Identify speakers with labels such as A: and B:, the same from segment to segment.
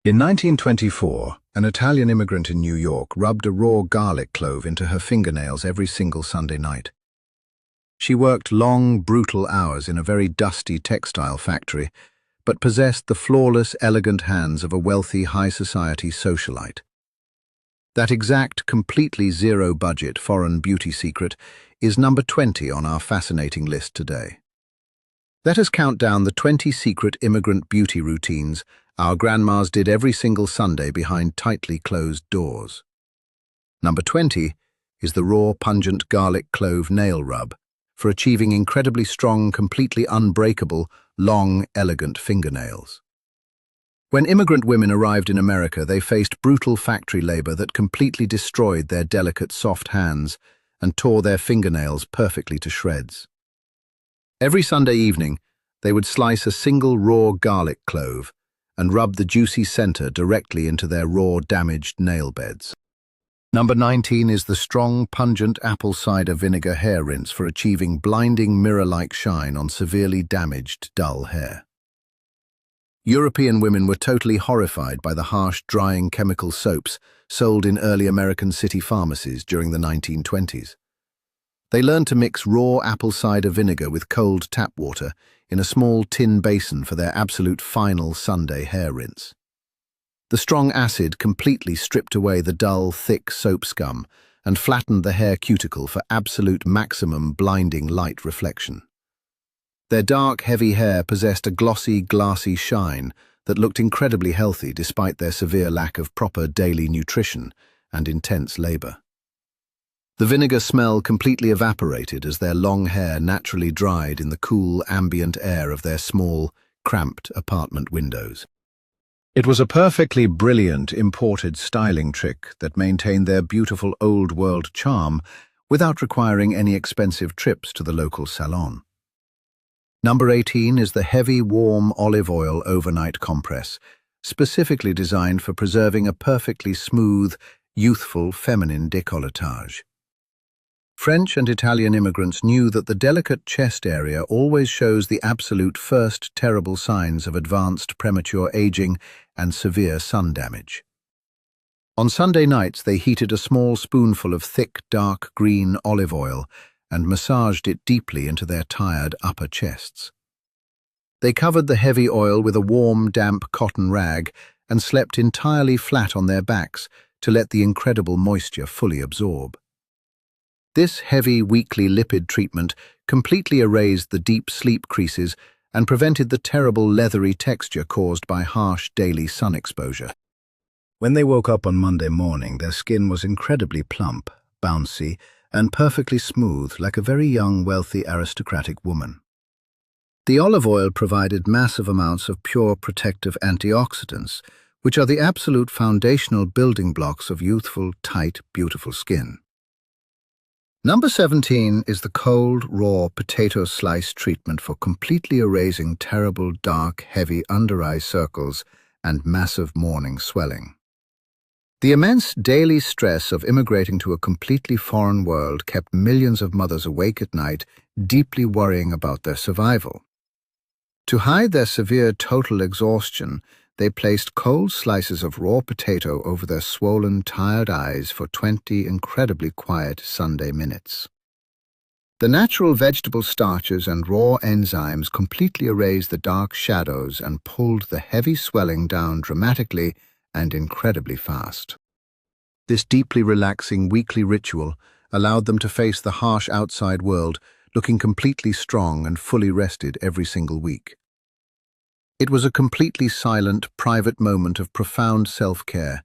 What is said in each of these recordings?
A: In 1924, an Italian immigrant in New York rubbed a raw garlic clove into her fingernails every single Sunday night. She worked long, brutal hours in a very dusty textile factory, but possessed the flawless, elegant hands of a wealthy, high-society socialite. That exact, completely zero-budget foreign beauty secret is number 20 on our fascinating list today. Let us count down the 20 secret immigrant beauty routines our grandmas did every single Sunday behind tightly closed doors. Number 20 is the raw, pungent garlic clove nail rub for achieving incredibly strong, completely unbreakable, long, elegant fingernails. When immigrant women arrived in America, they faced brutal factory labor that completely destroyed their delicate, soft hands and tore their fingernails perfectly to shreds. Every Sunday evening, they would slice a single raw garlic clove and rub the juicy center directly into their raw, damaged nail beds. Number 19 is the strong, pungent apple cider vinegar hair rinse for achieving blinding mirror-like shine on severely damaged, dull hair. European women were totally horrified by the harsh, drying chemical soaps sold in early American city pharmacies during the 1920s. They learned to mix raw apple cider vinegar with cold tap water in a small tin basin for their absolute final Sunday hair rinse. The strong acid completely stripped away the dull, thick soap scum and flattened the hair cuticle for absolute maximum blinding light reflection. Their dark, heavy hair possessed a glossy, glassy shine that looked incredibly healthy despite their severe lack of proper daily nutrition and intense labor. The vinegar smell completely evaporated as their long hair naturally dried in the cool, ambient air of their small, cramped apartment windows. It was a perfectly brilliant imported styling trick that maintained their beautiful old-world charm without requiring any expensive trips to the local salon. Number 18 is the heavy, warm olive oil overnight compress, specifically designed for preserving a perfectly smooth, youthful, feminine décolletage. French and Italian immigrants knew that the delicate chest area always shows the absolute first terrible signs of advanced premature aging and severe sun damage. On Sunday nights, they heated a small spoonful of thick, dark green olive oil and massaged it deeply into their tired upper chests. They covered the heavy oil with a warm, damp cotton rag and slept entirely flat on their backs to let the incredible moisture fully absorb. This heavy, weekly lipid treatment completely erased the deep sleep creases and prevented the terrible leathery texture caused by harsh daily sun exposure. When they woke up on Monday morning, their skin was incredibly plump, bouncy, and perfectly smooth like a very young, wealthy, aristocratic woman. The olive oil provided massive amounts of pure protective antioxidants, which are the absolute foundational building blocks of youthful, tight, beautiful skin. Number 17 is the cold, raw potato slice treatment for completely erasing terrible, dark, heavy under-eye circles and massive morning swelling. The immense daily stress of immigrating to a completely foreign world kept millions of mothers awake at night, deeply worrying about their survival. To hide their severe total exhaustion, they placed cold slices of raw potato over their swollen, tired eyes for 20 incredibly quiet Sunday minutes. The natural vegetable starches and raw enzymes completely erased the dark shadows and pulled the heavy swelling down dramatically and incredibly fast. This deeply relaxing weekly ritual allowed them to face the harsh outside world looking completely strong and fully rested every single week. It was a completely silent, private moment of profound self-care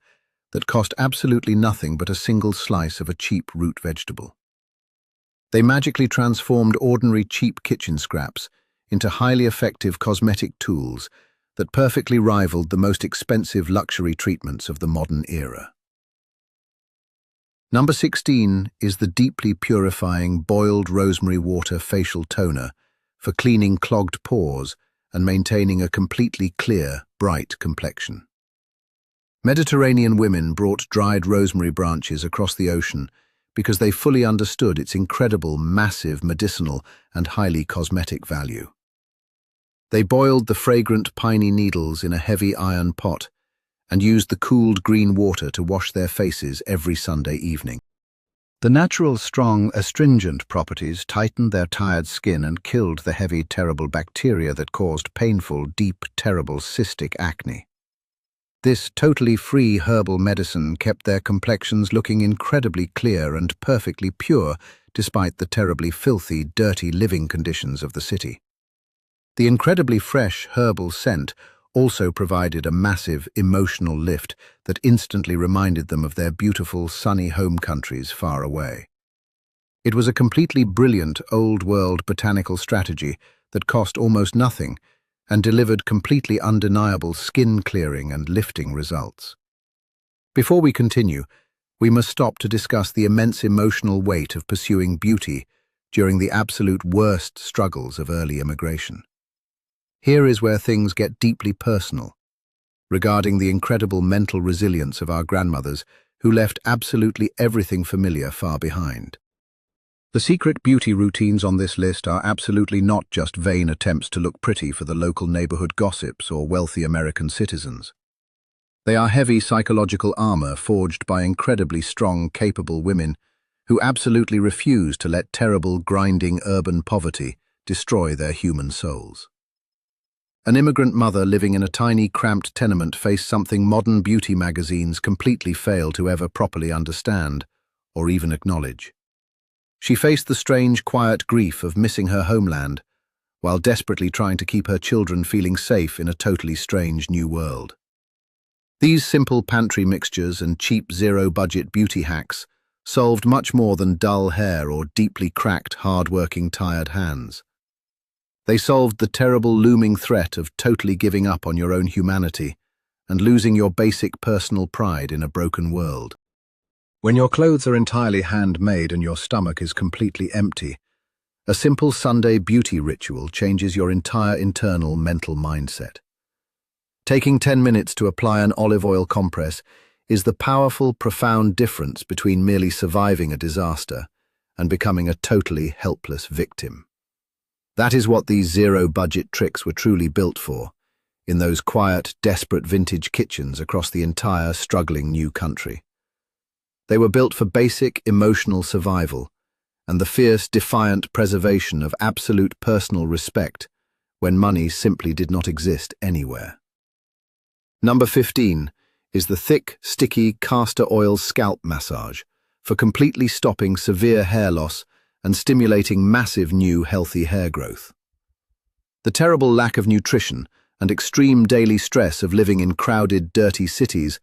A: that cost absolutely nothing but a single slice of a cheap root vegetable. They magically transformed ordinary cheap kitchen scraps into highly effective cosmetic tools that perfectly rivaled the most expensive luxury treatments of the modern era. Number 16 is the deeply purifying boiled rosemary water facial toner for cleaning clogged pores and maintaining a completely clear, bright complexion. Mediterranean women brought dried rosemary branches across the ocean because they fully understood its incredible, massive medicinal and highly cosmetic value. They boiled the fragrant piney needles in a heavy iron pot and used the cooled green water to wash their faces every Sunday evening. The natural, strong, astringent properties tightened their tired skin and killed the heavy, terrible bacteria that caused painful, deep, terrible cystic acne. This totally free herbal medicine kept their complexions looking incredibly clear and perfectly pure despite the terribly filthy, dirty living conditions of the city. The incredibly fresh herbal scent also provided a massive emotional lift that instantly reminded them of their beautiful, sunny home countries far away. It was a completely brilliant, old-world botanical strategy that cost almost nothing and delivered completely undeniable skin-clearing and lifting results. Before we continue, we must stop to discuss the immense emotional weight of pursuing beauty during the absolute worst struggles of early immigration. Here is where things get deeply personal, regarding the incredible mental resilience of our grandmothers who left absolutely everything familiar far behind. The secret beauty routines on this list are absolutely not just vain attempts to look pretty for the local neighborhood gossips or wealthy American citizens. They are heavy psychological armor forged by incredibly strong, capable women who absolutely refuse to let terrible, grinding urban poverty destroy their human souls. An immigrant mother living in a tiny, cramped tenement faced something modern beauty magazines completely fail to ever properly understand or even acknowledge. She faced the strange, quiet grief of missing her homeland while desperately trying to keep her children feeling safe in a totally strange new world. These simple pantry mixtures and cheap zero-budget beauty hacks solved much more than dull hair or deeply cracked, hard-working, tired hands. They solved the terrible looming threat of totally giving up on your own humanity and losing your basic personal pride in a broken world. When your clothes are entirely handmade and your stomach is completely empty, a simple Sunday beauty ritual changes your entire internal mental mindset. Taking 10 minutes to apply an olive oil compress is the powerful, profound difference between merely surviving a disaster and becoming a totally helpless victim. That is what these zero-budget tricks were truly built for, in those quiet, desperate vintage kitchens across the entire struggling new country. They were built for basic, emotional survival and the fierce, defiant preservation of absolute personal respect when money simply did not exist anywhere. Number 15 is the thick, sticky castor oil scalp massage for completely stopping severe hair loss and stimulating massive new healthy hair growth. The terrible lack of nutrition and extreme daily stress of living in crowded, dirty cities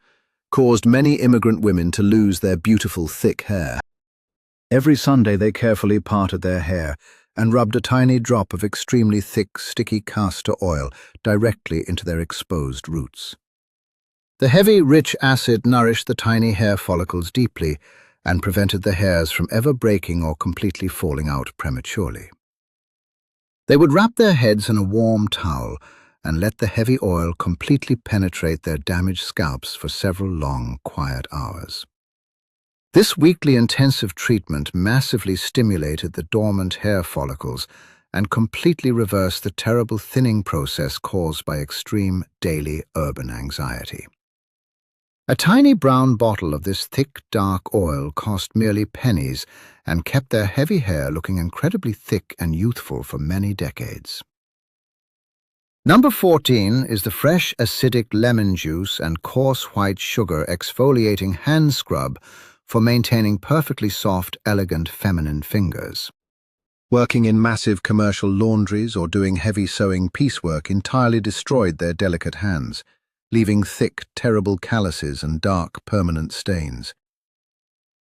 A: caused many immigrant women to lose their beautiful thick hair. Every Sunday they carefully parted their hair and rubbed a tiny drop of extremely thick, sticky castor oil directly into their exposed roots. The heavy, rich acid nourished the tiny hair follicles deeply and prevented the hairs from ever breaking or completely falling out prematurely. They would wrap their heads in a warm towel and let the heavy oil completely penetrate their damaged scalps for several long, quiet hours. This weekly intensive treatment massively stimulated the dormant hair follicles and completely reversed the terrible thinning process caused by extreme daily urban anxiety. A tiny brown bottle of this thick, dark oil cost merely pennies and kept their heavy hair looking incredibly thick and youthful for many decades. Number 14 is the fresh, acidic lemon juice and coarse white sugar exfoliating hand scrub for maintaining perfectly soft, elegant, feminine fingers. Working in massive commercial laundries or doing heavy sewing piecework entirely destroyed their delicate hands, leaving thick, terrible calluses and dark, permanent stains.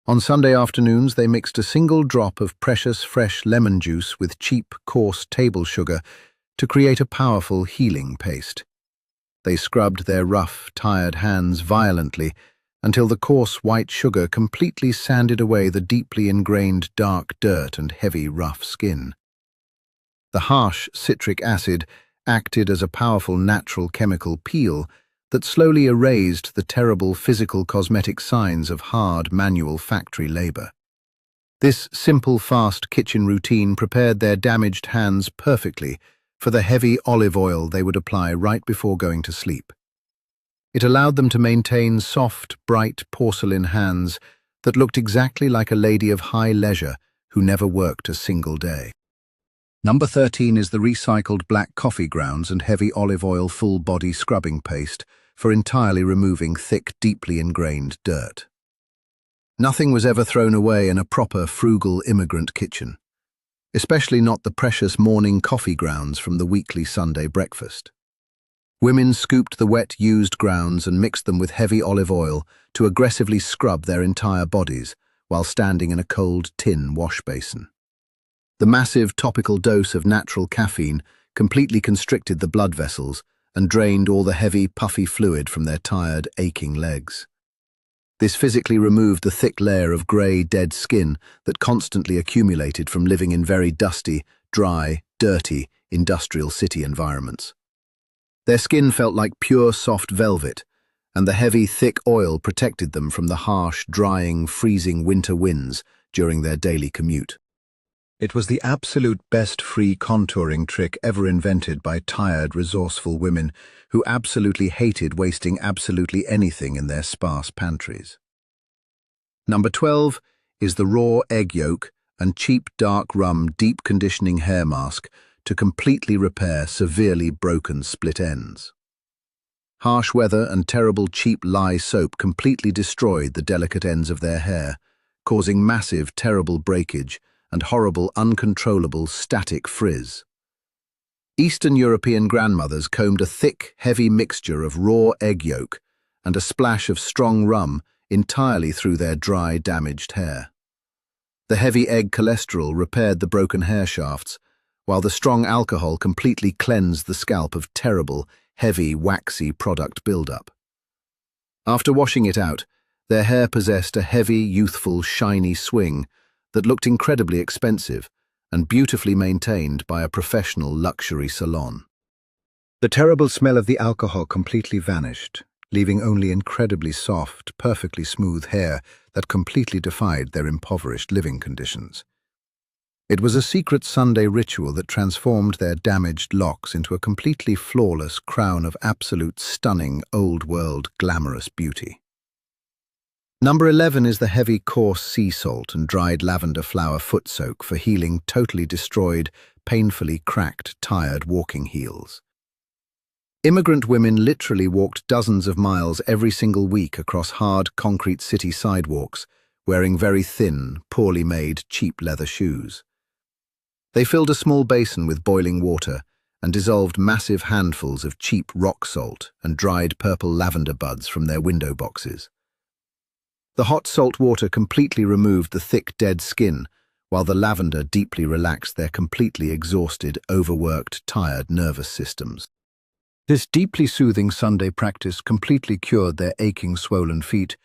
A: On Sunday afternoons, they mixed a single drop of precious, fresh lemon juice with cheap, coarse table sugar to create a powerful healing paste. They scrubbed their rough, tired hands violently until the coarse white sugar completely sanded away the deeply ingrained dark dirt and heavy, rough skin. The harsh citric acid acted as a powerful natural chemical peel that slowly erased the terrible physical cosmetic signs of hard manual factory labor. This simple, fast kitchen routine prepared their damaged hands perfectly for the heavy olive oil they would apply right before going to sleep. It allowed them to maintain soft, bright porcelain hands that looked exactly like a lady of high leisure who never worked a single day. Number 13 is the recycled black coffee grounds and heavy olive oil full-body scrubbing paste for entirely removing thick, deeply ingrained dirt. Nothing was ever thrown away in a proper, frugal immigrant kitchen, especially not the precious morning coffee grounds from the weekly Sunday breakfast. Women scooped the wet, used grounds and mixed them with heavy olive oil to aggressively scrub their entire bodies while standing in a cold tin wash basin. The massive topical dose of natural caffeine completely constricted the blood vessels and drained all the heavy, puffy fluid from their tired, aching legs. This physically removed the thick layer of grey, dead skin that constantly accumulated from living in very dusty, dry, dirty, industrial city environments. Their skin felt like pure, soft velvet, and the heavy, thick oil protected them from the harsh, drying, freezing winter winds during their daily commute. It was the absolute best free contouring trick ever invented by tired, resourceful women who absolutely hated wasting absolutely anything in their sparse pantries. Number 12 is the raw egg yolk and cheap dark rum deep conditioning hair mask to completely repair severely broken split ends. Harsh weather and terrible cheap lye soap completely destroyed the delicate ends of their hair, causing massive, terrible breakage and horrible, uncontrollable, static frizz. Eastern European grandmothers combed a thick, heavy mixture of raw egg yolk and a splash of strong rum entirely through their dry, damaged hair. The heavy egg cholesterol repaired the broken hair shafts, while the strong alcohol completely cleansed the scalp of terrible, heavy, waxy product buildup. After washing it out, their hair possessed a heavy, youthful, shiny swing that looked incredibly expensive and beautifully maintained by a professional luxury salon. The terrible smell of the alcohol completely vanished, leaving only incredibly soft, perfectly smooth hair that completely defied their impoverished living conditions. It was a secret Sunday ritual that transformed their damaged locks into a completely flawless crown of absolute stunning, old-world, glamorous beauty. Number 11 is the heavy, coarse sea salt and dried lavender flower foot soak for healing totally destroyed, painfully cracked, tired walking heels. Immigrant women literally walked dozens of miles every single week across hard concrete city sidewalks, wearing very thin, poorly made, cheap leather shoes. They filled a small basin with boiling water and dissolved massive handfuls of cheap rock salt and dried purple lavender buds from their window boxes. The hot salt water completely removed the thick, dead skin, while the lavender deeply relaxed their completely exhausted, overworked, tired nervous systems. This deeply soothing Sunday practice completely cured their aching, swollen feet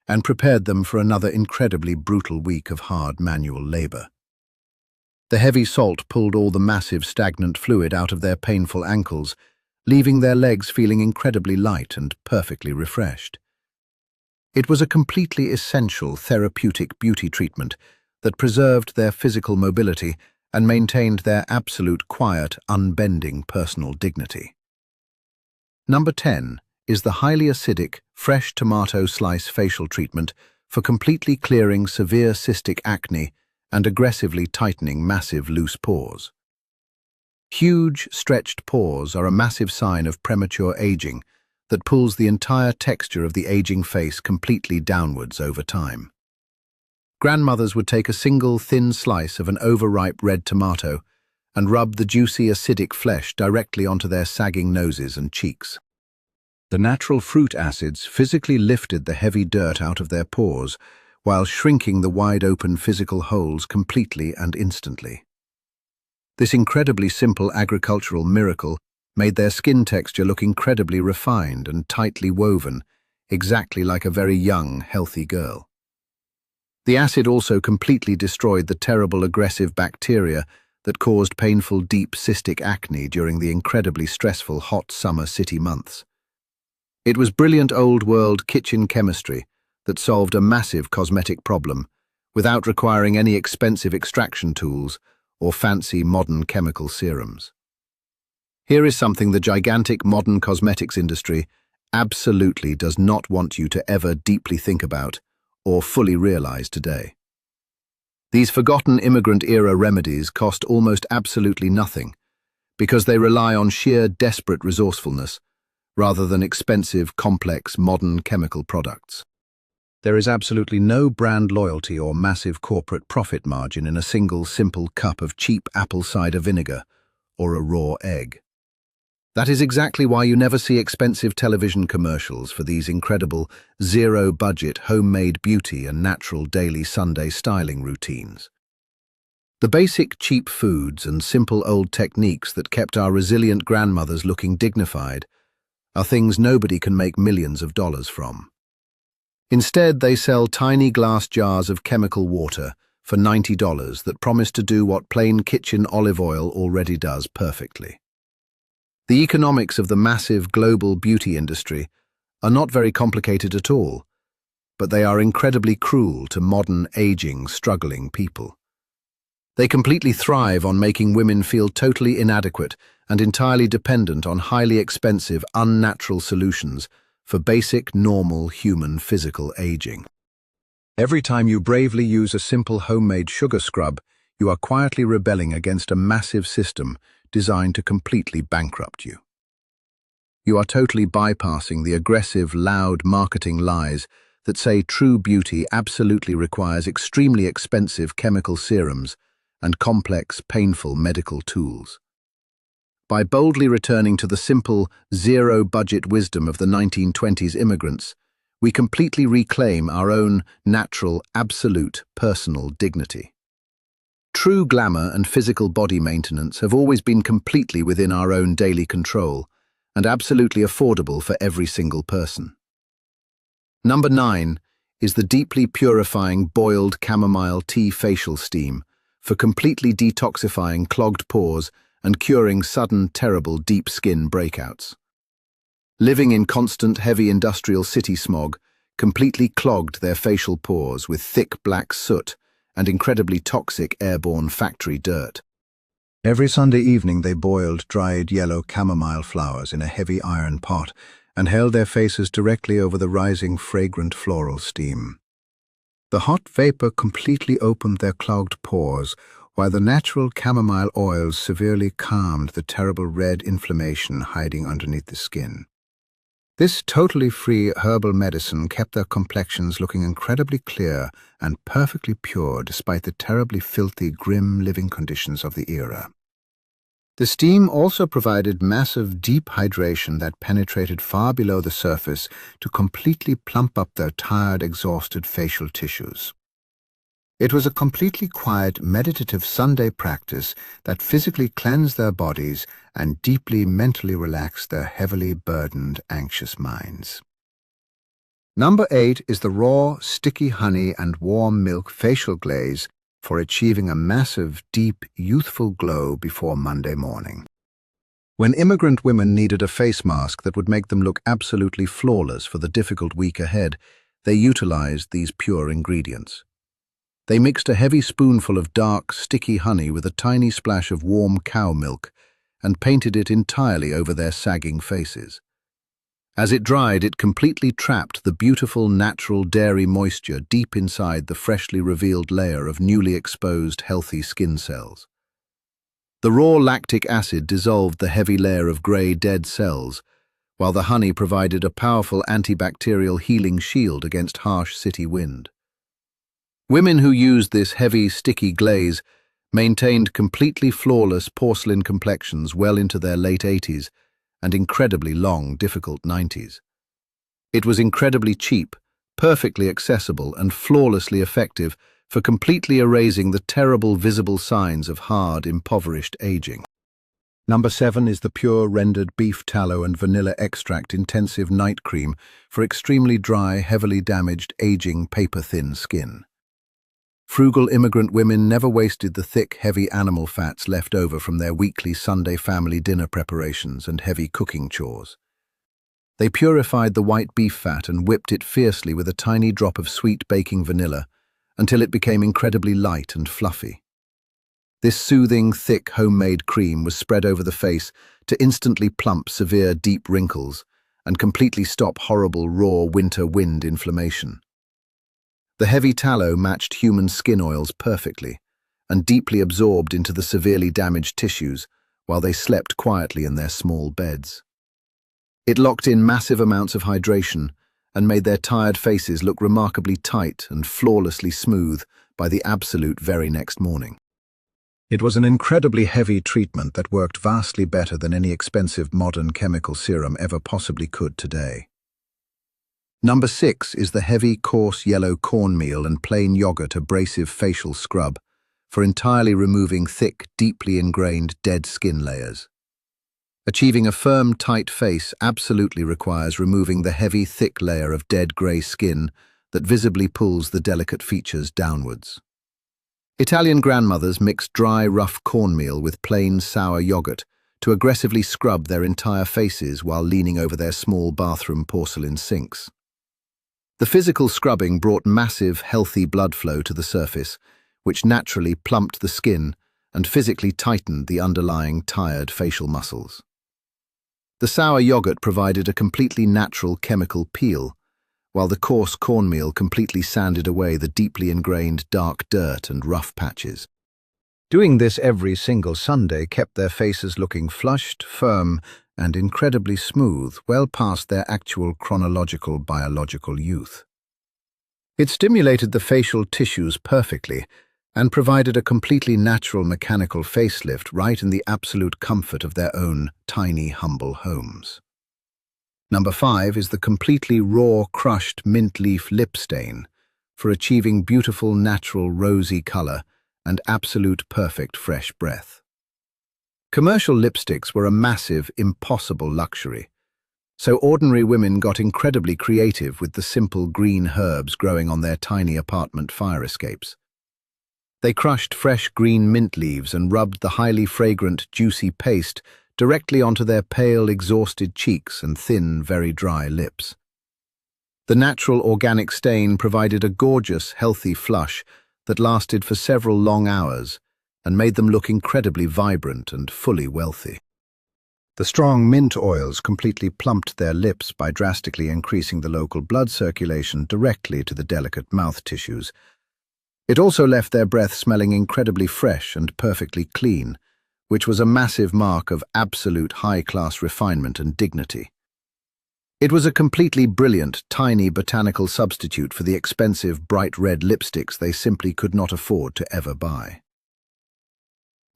A: and prepared them for another incredibly brutal week of hard manual labor. The heavy salt pulled all the massive, stagnant fluid out of their painful ankles, leaving their legs feeling incredibly light and perfectly refreshed. It was a completely essential therapeutic beauty treatment that preserved their physical mobility and maintained their absolute quiet, unbending personal dignity. Number 10 is the highly acidic, fresh tomato slice facial treatment for completely clearing severe cystic acne and aggressively tightening massive loose pores. Huge, stretched pores are a massive sign of premature aging that pulls the entire texture of the aging face completely downwards over time. Grandmothers would take a single thin slice of an overripe red tomato and rub the juicy acidic flesh directly onto their sagging noses and cheeks. The natural fruit acids physically lifted the heavy dirt out of their pores while shrinking the wide-open physical holes completely and instantly. This incredibly simple agricultural miracle made their skin texture look incredibly refined and tightly woven, exactly like a very young, healthy girl. The acid also completely destroyed the terrible aggressive bacteria that caused painful deep cystic acne during the incredibly stressful hot summer city months. It was brilliant old-world kitchen chemistry that solved a massive cosmetic problem without requiring any expensive extraction tools or fancy modern chemical serums. Here is something the gigantic modern cosmetics industry absolutely does not want you to ever deeply think about or fully realize today. These forgotten immigrant-era remedies cost almost absolutely nothing because they rely on sheer desperate resourcefulness rather than expensive, complex, modern chemical products. There is absolutely no brand loyalty or massive corporate profit margin in a single simple cup of cheap apple cider vinegar or a raw egg. That is exactly why you never see expensive television commercials for these incredible, zero-budget, homemade beauty and natural daily Sunday styling routines. The basic cheap foods and simple old techniques that kept our resilient grandmothers looking dignified are things nobody can make millions of dollars from. Instead, they sell tiny glass jars of chemical water for $90 that promise to do what plain kitchen olive oil already does perfectly. The economics of the massive global beauty industry are not very complicated at all, but they are incredibly cruel to modern, aging, struggling people. They completely thrive on making women feel totally inadequate and entirely dependent on highly expensive, unnatural solutions for basic, normal, human physical aging. Every time you bravely use a simple homemade sugar scrub, you are quietly rebelling against a massive system designed to completely bankrupt you. You are totally bypassing the aggressive, loud marketing lies that say true beauty absolutely requires extremely expensive chemical serums and complex, painful medical tools. By boldly returning to the simple, zero-budget wisdom of the 1920s immigrants, we completely reclaim our own natural, absolute, personal dignity. True glamour and physical body maintenance have always been completely within our own daily control and absolutely affordable for every single person. Number 9 is the deeply purifying boiled chamomile tea facial steam for completely detoxifying clogged pores and curing sudden, terrible deep skin breakouts. Living in constant, heavy industrial city smog completely clogged their facial pores with thick black soot and incredibly toxic airborne factory dirt. Every Sunday evening they boiled dried yellow chamomile flowers in a heavy iron pot and held their faces directly over the rising fragrant floral steam. The hot vapor completely opened their clogged pores, while the natural chamomile oils severely calmed the terrible red inflammation hiding underneath the skin. This totally free herbal medicine kept their complexions looking incredibly clear and perfectly pure despite the terribly filthy, grim living conditions of the era. The steam also provided massive deep hydration that penetrated far below the surface to completely plump up their tired, exhausted facial tissues. It was a completely quiet, meditative Sunday practice that physically cleansed their bodies and deeply mentally relaxed their heavily burdened, anxious minds. Number 8 is the raw, sticky honey and warm milk facial glaze for achieving a massive, deep, youthful glow before Monday morning. When immigrant women needed a face mask that would make them look absolutely flawless for the difficult week ahead, they utilized these pure ingredients. They mixed a heavy spoonful of dark, sticky honey with a tiny splash of warm cow milk and painted it entirely over their sagging faces. As it dried, it completely trapped the beautiful, natural dairy moisture deep inside the freshly revealed layer of newly exposed, healthy skin cells. The raw lactic acid dissolved the heavy layer of grey, dead cells, while the honey provided a powerful antibacterial healing shield against harsh city wind. Women who used this heavy, sticky glaze maintained completely flawless porcelain complexions well into their late 80s and incredibly long, difficult 90s. It was incredibly cheap, perfectly accessible, and flawlessly effective for completely erasing the terrible visible signs of hard, impoverished aging. Number 7 is the pure rendered beef tallow and vanilla extract intensive night cream for extremely dry, heavily damaged, aging, paper-thin skin. Frugal immigrant women never wasted the thick, heavy animal fats left over from their weekly Sunday family dinner preparations and heavy cooking chores. They purified the white beef fat and whipped it fiercely with a tiny drop of sweet baking vanilla until it became incredibly light and fluffy. This soothing, thick, homemade cream was spread over the face to instantly plump severe, deep wrinkles and completely stop horrible raw winter wind inflammation. The heavy tallow matched human skin oils perfectly and deeply absorbed into the severely damaged tissues while they slept quietly in their small beds. It locked in massive amounts of hydration and made their tired faces look remarkably tight and flawlessly smooth by the absolute very next morning. It was an incredibly heavy treatment that worked vastly better than any expensive modern chemical serum ever possibly could today. Number 6 is the heavy, coarse yellow cornmeal and plain yogurt abrasive facial scrub for entirely removing thick, deeply ingrained dead skin layers. Achieving a firm, tight face absolutely requires removing the heavy, thick layer of dead grey skin that visibly pulls the delicate features downwards. Italian grandmothers mixed dry, rough cornmeal with plain, sour yogurt to aggressively scrub their entire faces while leaning over their small bathroom porcelain sinks. The physical scrubbing brought massive, healthy blood flow to the surface, which naturally plumped the skin and physically tightened the underlying tired facial muscles. The sour yogurt provided a completely natural chemical peel, while the coarse cornmeal completely sanded away the deeply ingrained dark dirt and rough patches. Doing this every single Sunday kept their faces looking flushed, firm, and incredibly smooth, well past their actual chronological biological youth. It stimulated the facial tissues perfectly and provided a completely natural mechanical facelift right in the absolute comfort of their own tiny, humble homes. Number 5 is the completely raw, crushed mint leaf lip stain for achieving beautiful, natural, rosy color and absolute perfect fresh breath. Commercial lipsticks were a massive, impossible luxury, so ordinary women got incredibly creative with the simple green herbs growing on their tiny apartment fire escapes. They crushed fresh green mint leaves and rubbed the highly fragrant, juicy paste directly onto their pale, exhausted cheeks and thin, very dry lips. The natural organic stain provided a gorgeous, healthy flush that lasted for several long hours and made them look incredibly vibrant and fully wealthy. The strong mint oils completely plumped their lips by drastically increasing the local blood circulation directly to the delicate mouth tissues. It also left their breath smelling incredibly fresh and perfectly clean, which was a massive mark of absolute high-class refinement and dignity. It was a completely brilliant, tiny botanical substitute for the expensive, bright red lipsticks they simply could not afford to ever buy.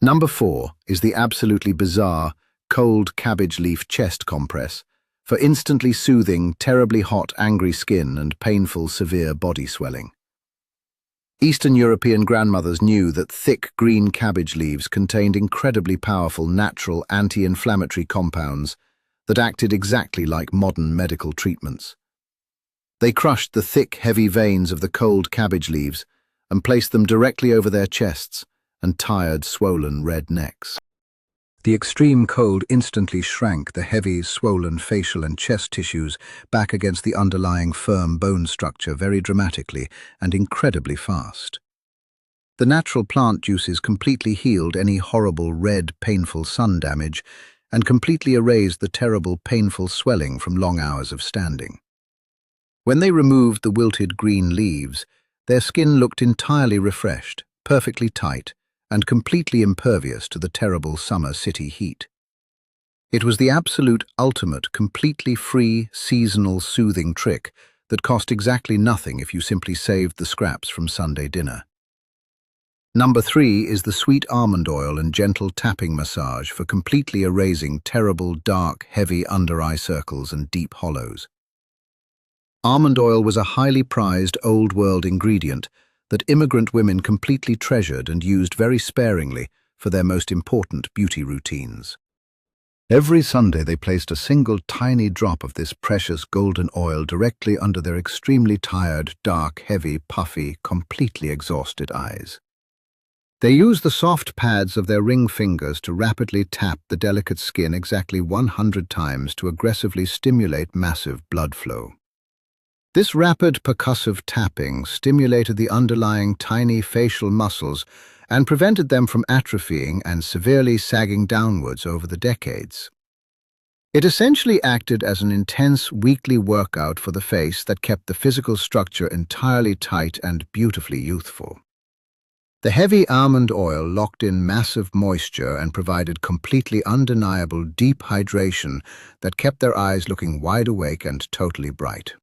A: Number 4 is the absolutely bizarre, cold cabbage leaf chest compress for instantly soothing, terribly hot, angry skin and painful, severe body swelling. Eastern European grandmothers knew that thick green cabbage leaves contained incredibly powerful natural anti-inflammatory compounds that acted exactly like modern medical treatments. They crushed the thick, heavy veins of the cold cabbage leaves and placed them directly over their chests and tired, swollen red necks. The extreme cold instantly shrank the heavy, swollen facial and chest tissues back against the underlying firm bone structure very dramatically and incredibly fast. The natural plant juices completely healed any horrible red, painful sun damage and completely erased the terrible, painful swelling from long hours of standing. When they removed the wilted green leaves, their skin looked entirely refreshed, perfectly tight, and completely impervious to the terrible summer city heat. It was the absolute ultimate, completely free, seasonal soothing trick that cost exactly nothing if you simply saved the scraps from Sunday dinner. Number 3 is the sweet almond oil and gentle tapping massage for completely erasing terrible, dark, heavy under-eye circles and deep hollows. Almond oil was a highly prized old-world ingredient that immigrant women completely treasured and used very sparingly for their most important beauty routines. Every Sunday they placed a single tiny drop of this precious golden oil directly under their extremely tired, dark, heavy, puffy, completely exhausted eyes. They used the soft pads of their ring fingers to rapidly tap the delicate skin exactly 100 times to aggressively stimulate massive blood flow. This rapid percussive tapping stimulated the underlying tiny facial muscles and prevented them from atrophying and severely sagging downwards over the decades. It essentially acted as an intense weekly workout for the face that kept the physical structure entirely tight and beautifully youthful. The heavy almond oil locked in massive moisture and provided completely undeniable deep hydration that kept their eyes looking wide awake and totally bright.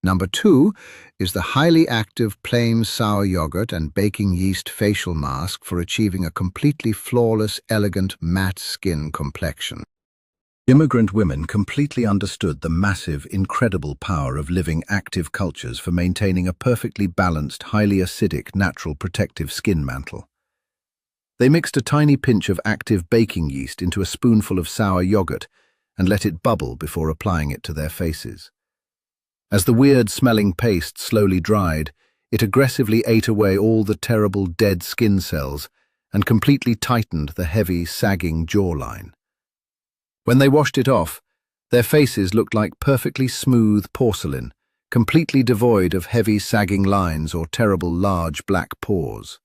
A: Number 2 is the highly active plain sour yogurt and baking yeast facial mask for achieving a completely flawless, elegant, matte skin complexion. Immigrant women completely understood the massive, incredible power of living active cultures for maintaining a perfectly balanced, highly acidic, natural protective skin mantle. They mixed a tiny pinch of active baking yeast into a spoonful of sour yogurt and let it bubble before applying it to their faces. As the weird-smelling paste slowly dried, it aggressively ate away all the terrible dead skin cells and completely tightened the heavy, sagging jawline. When they washed it off, their faces looked like perfectly smooth porcelain, completely devoid of heavy, sagging lines or terrible, large black pores.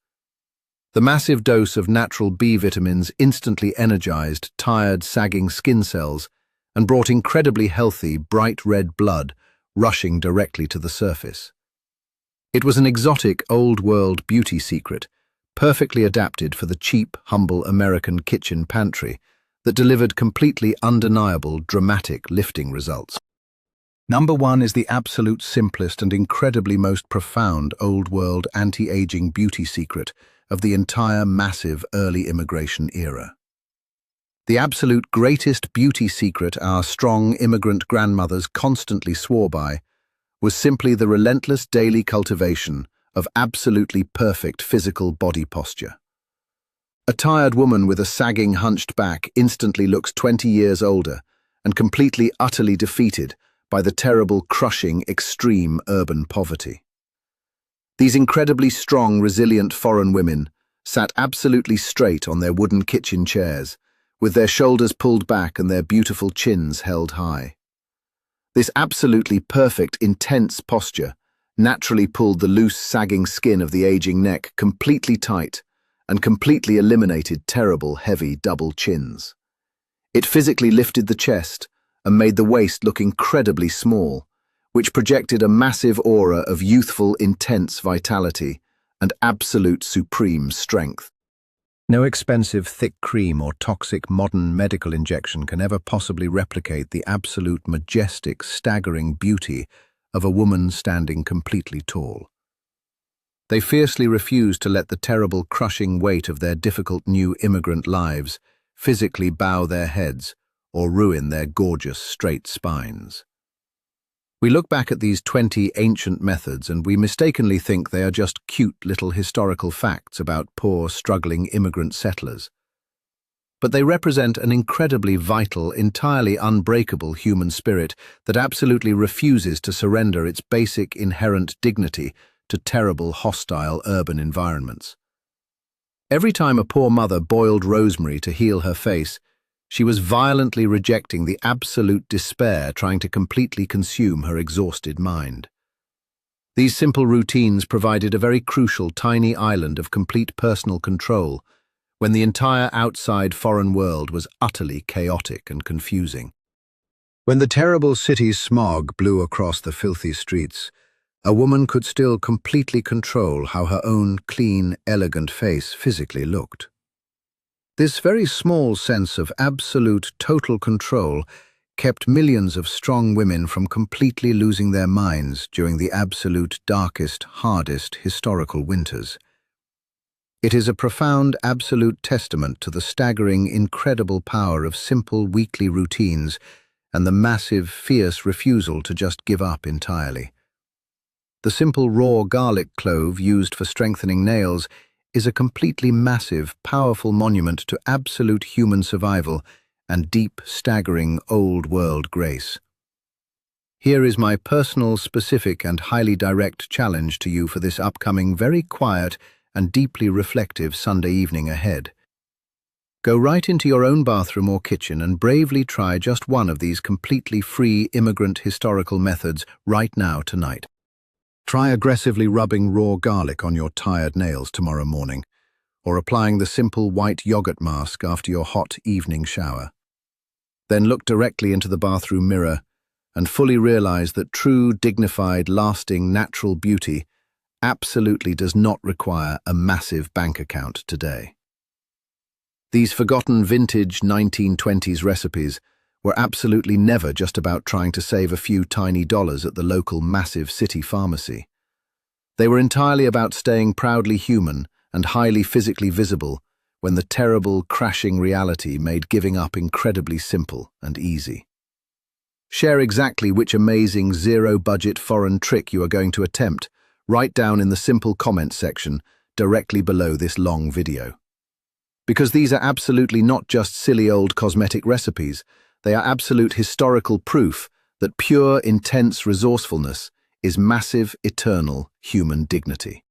A: The massive dose of natural B vitamins instantly energized tired, sagging skin cells and brought incredibly healthy, bright red blood rushing directly to the surface. It was an exotic, old-world beauty secret, perfectly adapted for the cheap, humble American kitchen pantry that delivered completely undeniable, dramatic lifting results. Number 1 is the absolute simplest and incredibly most profound old-world anti-aging beauty secret of the entire massive early immigration era. The absolute greatest beauty secret our strong immigrant grandmothers constantly swore by was simply the relentless daily cultivation of absolutely perfect physical body posture. A tired woman with a sagging, hunched back instantly looks 20 years older and completely, utterly defeated by the terrible, crushing, extreme urban poverty. These incredibly strong, resilient foreign women sat absolutely straight on their wooden kitchen chairs, with their shoulders pulled back and their beautiful chins held high. This absolutely perfect, intense posture naturally pulled the loose, sagging skin of the aging neck completely tight and completely eliminated terrible, heavy double chins. It physically lifted the chest and made the waist look incredibly small, which projected a massive aura of youthful, intense vitality and absolute supreme strength. No expensive, thick cream or toxic modern medical injection can ever possibly replicate the absolute, majestic, staggering beauty of a woman standing completely tall. They fiercely refused to let the terrible, crushing weight of their difficult new immigrant lives physically bow their heads or ruin their gorgeous, straight spines. We look back at these 20 ancient methods and we mistakenly think they are just cute little historical facts about poor, struggling immigrant settlers. But they represent an incredibly vital, entirely unbreakable human spirit that absolutely refuses to surrender its basic, inherent dignity to terrible, hostile urban environments. Every time a poor mother boiled rosemary to heal her face, she was violently rejecting the absolute despair trying to completely consume her exhausted mind. These simple routines provided a very crucial tiny island of complete personal control when the entire outside foreign world was utterly chaotic and confusing. When the terrible city's smog blew across the filthy streets, a woman could still completely control how her own clean, elegant face physically looked. This very small sense of absolute, total control kept millions of strong women from completely losing their minds during the absolute, darkest, hardest historical winters. It is a profound, absolute testament to the staggering, incredible power of simple weekly routines and the massive, fierce refusal to just give up entirely. The simple raw garlic clove used for strengthening nails is a completely massive, powerful monument to absolute human survival and deep, staggering, old-world grace. Here is my personal, specific, and highly direct challenge to you for this upcoming, very quiet and deeply reflective Sunday evening ahead. Go right into your own bathroom or kitchen and bravely try just one of these completely free immigrant historical methods right now tonight. Try aggressively rubbing raw garlic on your tired nails tomorrow morning, or applying the simple white yogurt mask after your hot evening shower. Then look directly into the bathroom mirror and fully realize that true, dignified, lasting, natural beauty absolutely does not require a massive bank account today. These forgotten vintage 1920s recipes were absolutely never just about trying to save a few tiny dollars at the local massive city pharmacy. They were entirely about staying proudly human and highly physically visible when the terrible, crashing reality made giving up incredibly simple and easy. Share exactly which amazing zero-budget foreign trick you are going to attempt right down in the simple comments section directly below this long video. Because these are absolutely not just silly old cosmetic recipes, they are absolute historical proof that pure, intense resourcefulness is massive, eternal human dignity.